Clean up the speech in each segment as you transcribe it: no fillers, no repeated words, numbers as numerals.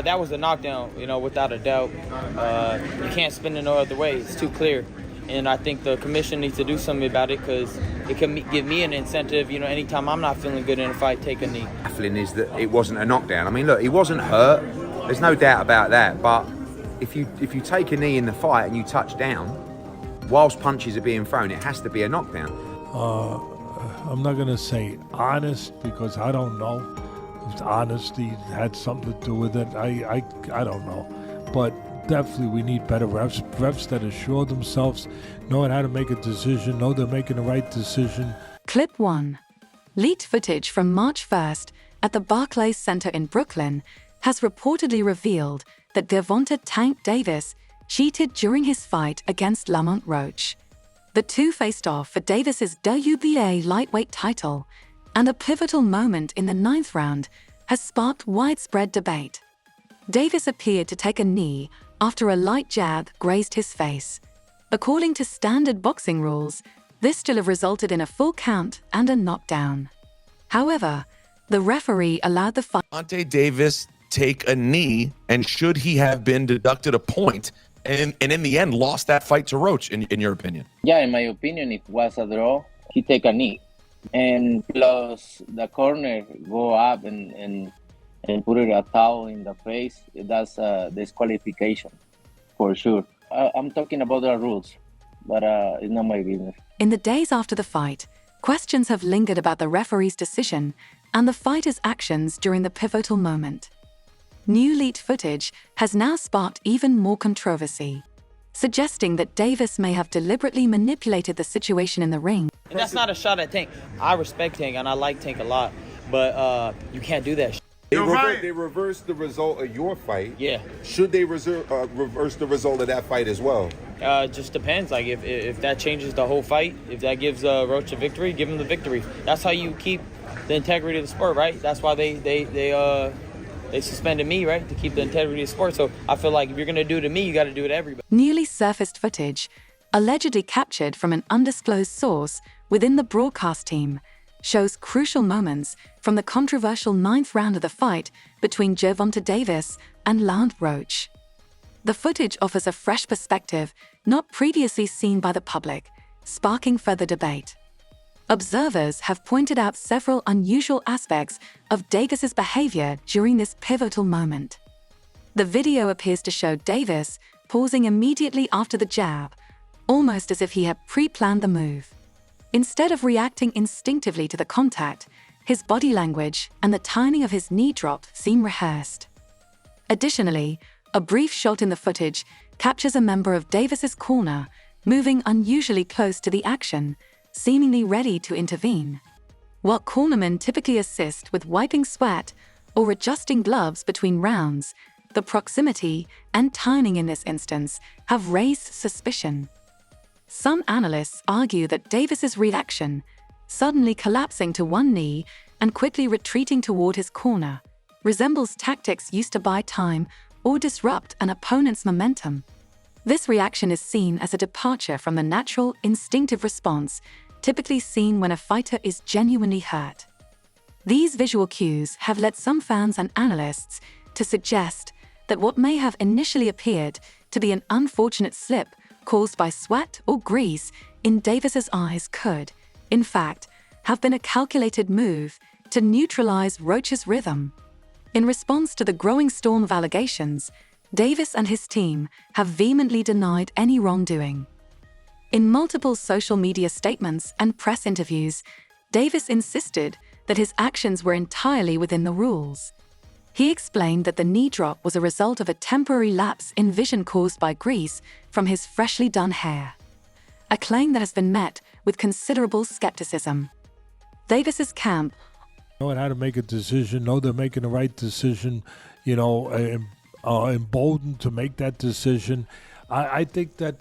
That was a knockdown, without a doubt. You can't spin it no other way. It's too clear. And I think the commission needs to do something about it because it can give me an incentive, anytime I'm not feeling good in a fight, take a knee. Baffling is that it wasn't a knockdown. I mean, look, he wasn't hurt. There's no doubt about that. But if you take a knee in the fight and you touch down, whilst punches are being thrown, it has to be a knockdown. I'm not going to say honest because I don't know if honesty had something to do with it. I don't know. But definitely we need better refs that assure themselves, knowing how to make a decision, know they're making the right decision. Clip 1. Leaked footage from March 1st at the Barclays Center in Brooklyn has reportedly revealed that Gervonta "Tank" Davis cheated during his fight against Lamont Roach. The two faced off for Davis's WBA lightweight title, and a pivotal moment in the 9th round has sparked widespread debate. Davis appeared to take a knee after a light jab grazed his face. According to standard boxing rules, this should have resulted in a full count and a knockdown. However, the referee allowed the fight. Gervonta Davis take a knee, and should he have been deducted a point and in the end lost that fight to Roach, in your opinion? Yeah, in my opinion, if it was a draw, he take a knee. And plus the corner go up and put it a towel in the face, that's a disqualification for sure. I'm talking about the rules, but it's not my business. In the days after the fight, questions have lingered about the referee's decision and the fighter's actions during the pivotal moment. New leaked footage has now sparked even more controversy, suggesting that Davis may have deliberately manipulated the situation in the ring. And that's not a shot at Tank. I respect Tank and I like Tank a lot, but you can't do that. They reversed the result of your fight. Yeah. Should they reverse the result of that fight as well? Just depends. Like if that changes the whole fight, if that gives Roach a victory, give him the victory. That's how you keep the integrity of the sport, right? That's why they suspended me, right, to keep the integrity of the sport. So I feel like if you're gonna do it to me, you got to do it to everybody. Newly surfaced footage, allegedly captured from an undisclosed source within the broadcast team, shows crucial moments from the controversial 9th round of the fight between Gervonta Davis and Lamont Roach. The footage offers a fresh perspective not previously seen by the public, sparking further debate. Observers have pointed out several unusual aspects of Davis's behavior during this pivotal moment. The video appears to show Davis pausing immediately after the jab, almost as if he had pre-planned the move. Instead of reacting instinctively to the contact, his body language and the timing of his knee drop seem rehearsed. Additionally, a brief shot in the footage captures a member of Davis's corner moving unusually close to the action, seemingly ready to intervene. While cornermen typically assist with wiping sweat or adjusting gloves between rounds, the proximity and timing in this instance have raised suspicion. Some analysts argue that Davis's reaction, suddenly collapsing to one knee and quickly retreating toward his corner, resembles tactics used to buy time or disrupt an opponent's momentum. This reaction is seen as a departure from the natural, instinctive response typically seen when a fighter is genuinely hurt. These visual cues have led some fans and analysts to suggest that what may have initially appeared to be an unfortunate slip caused by sweat or grease in Davis's eyes could, in fact, have been a calculated move to neutralize Roach's rhythm. In response to the growing storm of allegations, Davis and his team have vehemently denied any wrongdoing. In multiple social media statements and press interviews, Davis insisted that his actions were entirely within the rules. He explained that the knee drop was a result of a temporary lapse in vision caused by grease from his freshly done hair, a claim that has been met with considerable skepticism. Davis's camp Know how to make a decision, know they're making the right decision, emboldened to make that decision. I think that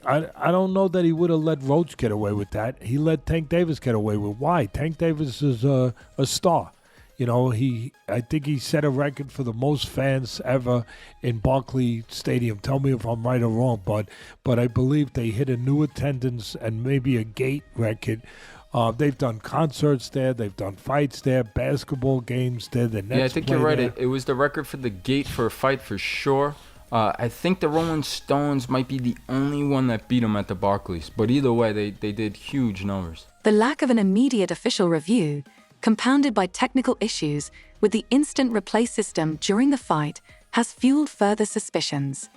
I don't know that he would have let Roach get away with that. He let Tank Davis get away with. Why? Tank Davis is a star. I think he set a record for the most fans ever in Barclays Stadium. Tell me if I'm right or wrong, but I believe they hit a new attendance and maybe a gate record They've done concerts there. They've done fights there, basketball games there. The Nets Yeah, I think play you're right. there. It was the record for the gate for a fight for sure. I think the Rolling Stones might be the only one that beat them at the Barclays. But either way, they did huge numbers. The lack of an immediate official review, compounded by technical issues with the instant replay system during the fight, has fueled further suspicions.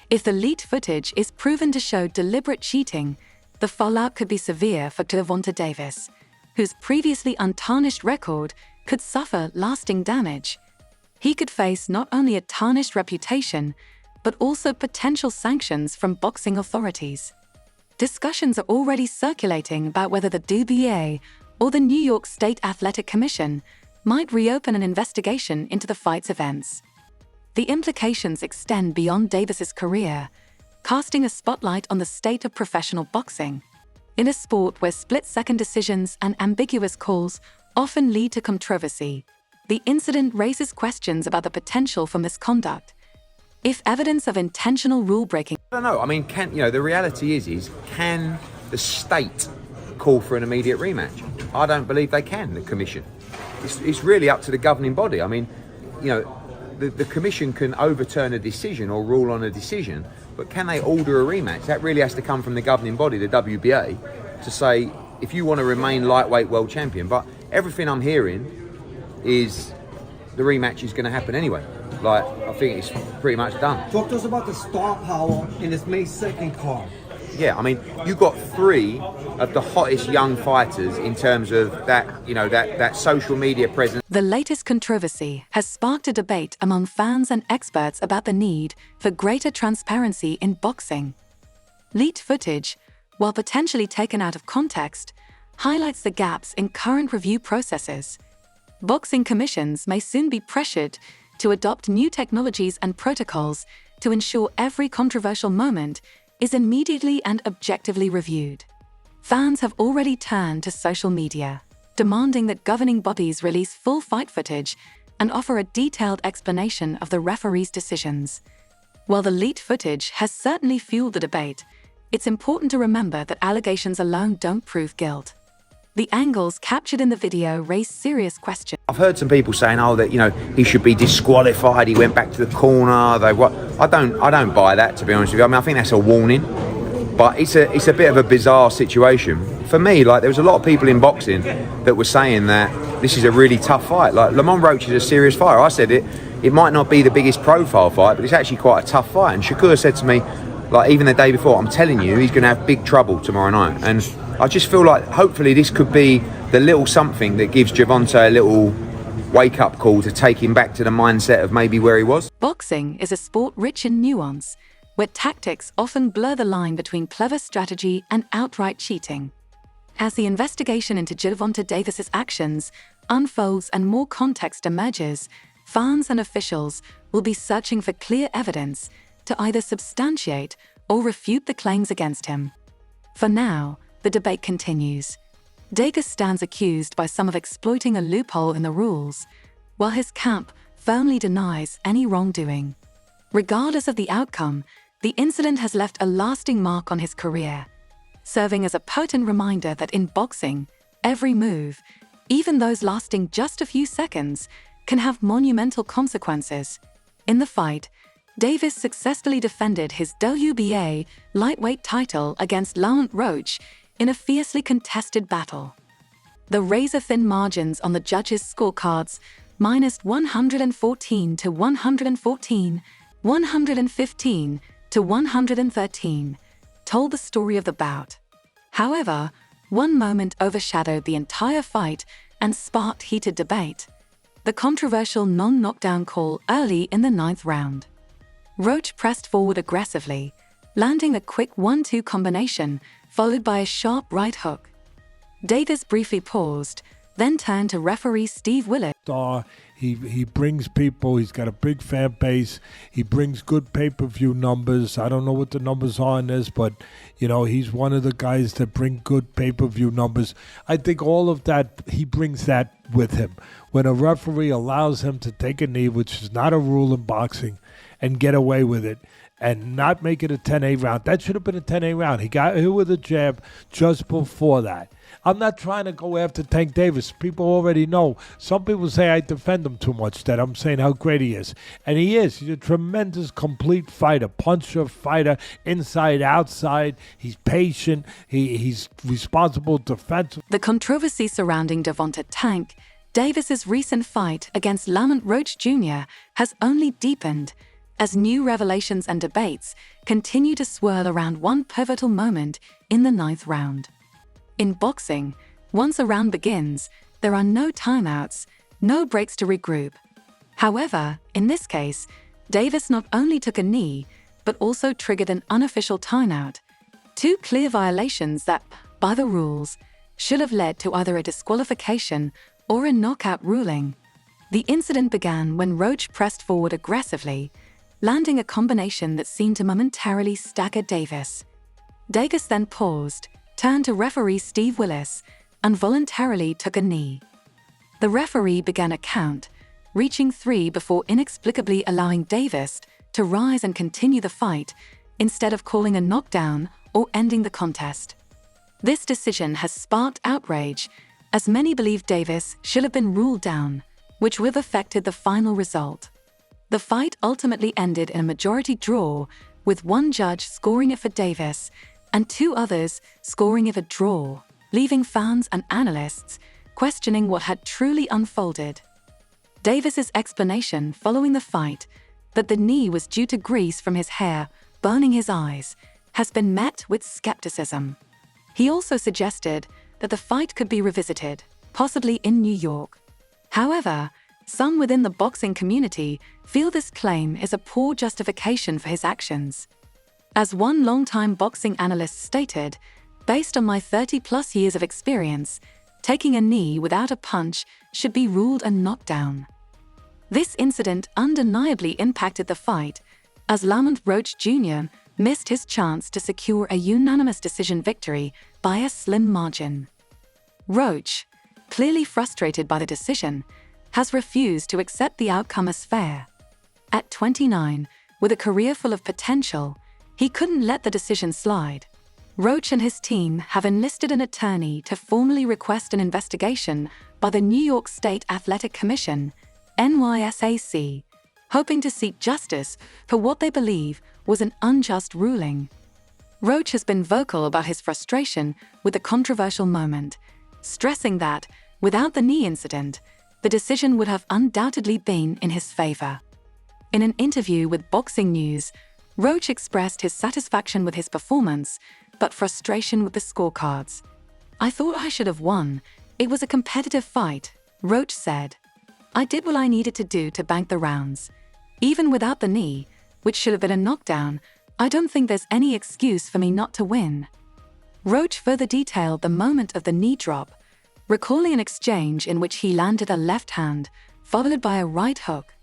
If the leaked footage is proven to show deliberate cheating, the fallout could be severe for Gervonta Davis, whose previously untarnished record could suffer lasting damage. He could face not only a tarnished reputation, but also potential sanctions from boxing authorities. Discussions are already circulating about whether the WBA or the New York State Athletic Commission might reopen an investigation into the fight's events. The implications extend beyond Davis's career, casting a spotlight on the state of professional boxing. In a sport where split-second decisions and ambiguous calls often lead to controversy, the incident raises questions about the potential for misconduct. If evidence of intentional rule-breaking... I don't know. I mean, the reality is can the state call for an immediate rematch? I don't believe they can, the commission. It's really up to the governing body. I mean, the commission can overturn a decision or rule on a decision, but can they order a rematch? That really has to come from the governing body, the WBA, to say, if you want to remain lightweight world champion. But everything I'm hearing is the rematch is going to happen anyway. Like, I think it's pretty much done. Talk to us about the star power in this May 2nd card. Yeah, I mean, you got three of the hottest young fighters in terms of that, that social media presence. The latest controversy has sparked a debate among fans and experts about the need for greater transparency in boxing. Leaked footage, while potentially taken out of context, highlights the gaps in current review processes. Boxing commissions may soon be pressured to adopt new technologies and protocols to ensure every controversial moment is immediately and objectively reviewed. Fans have already turned to social media, demanding that governing bodies release full fight footage and offer a detailed explanation of the referee's decisions. While the leaked footage has certainly fueled the debate, it's important to remember that allegations alone don't prove guilt. The angles captured in the video raise serious questions. I've heard some people saying, that he should be disqualified. He went back to the corner. I don't buy that, to be honest with you. I mean, I think that's a warning, but it's a bit of a bizarre situation for me. Like, there was a lot of people in boxing that were saying that this is a really tough fight. Like, Lamont Roach is a serious fighter. I said it might not be the biggest profile fight, but it's actually quite a tough fight. And Shakur said to me, like, even the day before, I'm telling you, he's going to have big trouble tomorrow night. And I just feel like hopefully this could be the little something that gives Gervonta a little wake-up call to take him back to the mindset of maybe where he was. Boxing is a sport rich in nuance, where tactics often blur the line between clever strategy and outright cheating. As the investigation into Gervonta Davis's actions unfolds and more context emerges, fans and officials will be searching for clear evidence to either substantiate or refute the claims against him. For now, the debate continues. Davis stands accused by some of exploiting a loophole in the rules, while his camp firmly denies any wrongdoing. Regardless of the outcome, the incident has left a lasting mark on his career, serving as a potent reminder that in boxing, every move, even those lasting just a few seconds, can have monumental consequences. In the fight, Davis successfully defended his WBA lightweight title against Lamont Roach in a fiercely contested battle. The razor-thin margins on the judges' scorecards, minus 114 to 114, 115 to 113, told the story of the bout. However, one moment overshadowed the entire fight and sparked heated debate: the controversial non-knockdown call early in the 9th round. Roach pressed forward aggressively, landing a quick 1-2 combination followed by a sharp right hook. Davis briefly paused, then turned to referee Steve Willett. He brings people. He's got a big fan base. He brings good pay-per-view numbers. I don't know what the numbers are in this, but he's one of the guys that bring good pay-per-view numbers. I think all of that, he brings that with him. When a referee allows him to take a knee, which is not a rule in boxing, and get away with it, and not make it a 10-8 round. That should have been a 10-8 round. He got hit with a jab just before that. I'm not trying to go after Tank Davis. People already know. Some people say I defend him too much, that I'm saying how great he is. And he is. He's a tremendous, complete fighter, puncher, fighter, inside, outside. He's patient. He's responsible defensively. The controversy surrounding Gervonta Tank Davis's recent fight against Lamont Roach Jr. has only deepened as new revelations and debates continue to swirl around one pivotal moment in the 9th round. In boxing, once a round begins, there are no timeouts, no breaks to regroup. However, in this case, Davis not only took a knee, but also triggered an unofficial timeout. Two clear violations that, by the rules, should have led to either a disqualification or a knockout ruling. The incident began when Roach pressed forward aggressively, landing a combination that seemed to momentarily stagger Davis. Davis then paused, turned to referee Steve Willis, and voluntarily took a knee. The referee began a count, reaching 3 before inexplicably allowing Davis to rise and continue the fight, instead of calling a knockdown or ending the contest. This decision has sparked outrage, as many believe Davis should have been ruled down, which would have affected the final result. The fight ultimately ended in a majority draw, with one judge scoring it for Davis and 2 others scoring it a draw, leaving fans and analysts questioning what had truly unfolded. Davis's explanation following the fight, that the knee was due to grease from his hair burning his eyes, has been met with skepticism. He also suggested that the fight could be revisited, possibly in New York. However, some within the boxing community feel this claim is a poor justification for his actions. As one longtime boxing analyst stated, based on my 30-plus years of experience, taking a knee without a punch should be ruled a knockdown. This incident undeniably impacted the fight, as Lamont Roach Jr. missed his chance to secure a unanimous decision victory by a slim margin. Roach, clearly frustrated by the decision, has refused to accept the outcome as fair. At 29, with a career full of potential, he couldn't let the decision slide. Roach and his team have enlisted an attorney to formally request an investigation by the New York State Athletic Commission, NYSAC, hoping to seek justice for what they believe was an unjust ruling. Roach has been vocal about his frustration with the controversial moment, stressing that, without the knee incident, the decision would have undoubtedly been in his favor. In an interview with Boxing News, Roach expressed his satisfaction with his performance, but frustration with the scorecards. "I thought I should have won. It was a competitive fight," Roach said. "I did what I needed to do to bank the rounds. Even without the knee, which should have been a knockdown, I don't think there's any excuse for me not to win." Roach further detailed the moment of the knee drop, recalling an exchange in which he landed a left hand, followed by a right hook.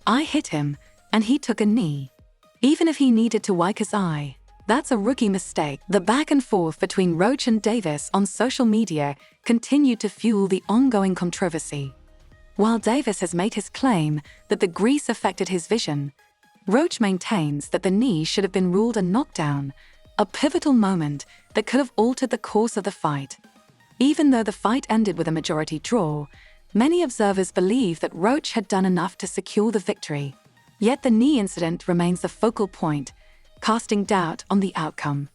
"I hit him, and he took a knee. Even if he needed to wipe his eye, that's a rookie mistake." The back and forth between Roach and Davis on social media continued to fuel the ongoing controversy. While Davis has made his claim that the grease affected his vision, Roach maintains that the knee should have been ruled a knockdown, a pivotal moment that could have altered the course of the fight. Even though the fight ended with a majority draw, many observers believe that Roach had done enough to secure the victory. Yet the knee incident remains the focal point, casting doubt on the outcome.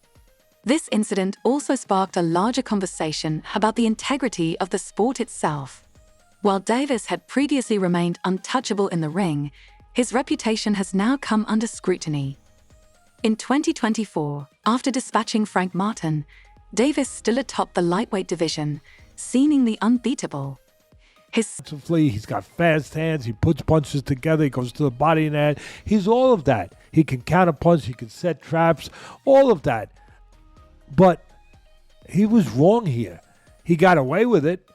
This incident also sparked a larger conversation about the integrity of the sport itself. While Davis had previously remained untouchable in the ring, his reputation has now come under scrutiny. In 2024, after dispatching Frank Martin, Davis still atop the lightweight division, seemingly unbeatable. He's got fast hands, he puts punches together, he goes to the body and head. He's all of that. He can counterpunch, he can set traps, all of that. But he was wrong here. He got away with it.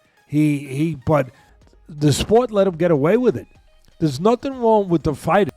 But the sport let him get away with it. There's nothing wrong with the fighter.